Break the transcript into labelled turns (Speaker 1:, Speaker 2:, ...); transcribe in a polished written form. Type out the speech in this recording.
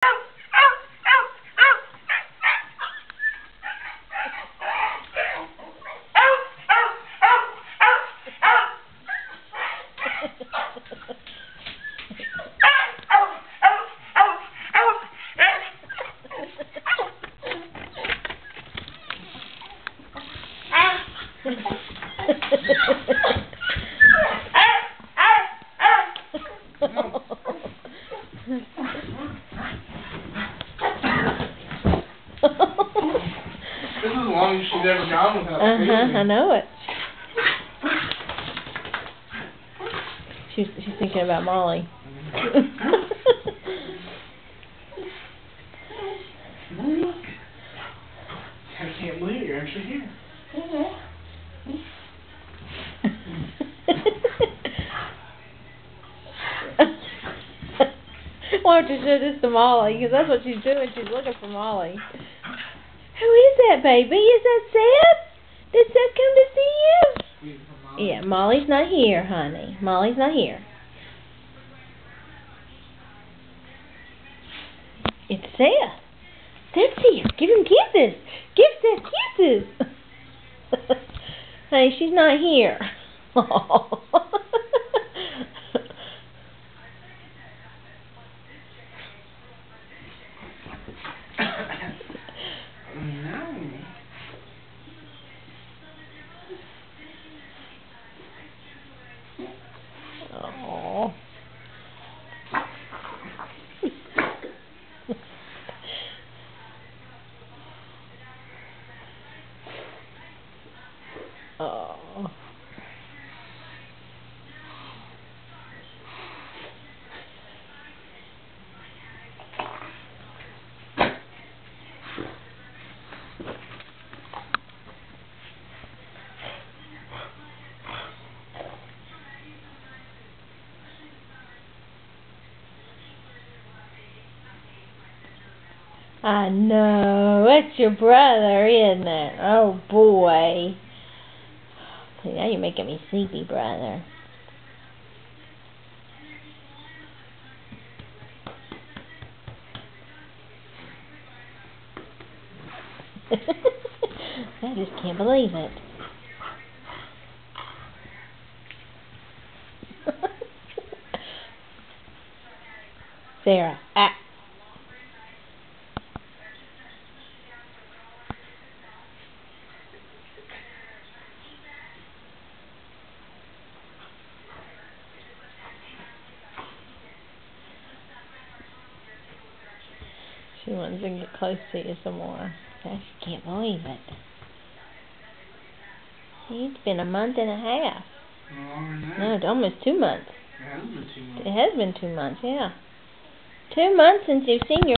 Speaker 1: This is the longest she's ever gone without feeding.
Speaker 2: I know it. She's thinking about Molly.
Speaker 1: I can't believe you're actually here.
Speaker 2: Why don't you show this to Molly? Because that's what she's doing. She's looking for Molly. Who is that, baby? Is that Seth? Did Seth come to see you? Yeah, Molly's not here, honey. Molly's not here. It's Seth. Seth's here. Give him kisses. Give Seth kisses. Hey, she's not here. Oh. Oh. I know. That's your brother, isn't it? Oh, boy. See, now you're making me sleepy, brother. I just can't believe it. Sarah, She wants to get close to you some more. I just can't believe it. It's been a month and a half. No, it's almost 2 months.
Speaker 1: It has been 2 months.
Speaker 2: It has been 2 months, yeah. 2 months since you've seen your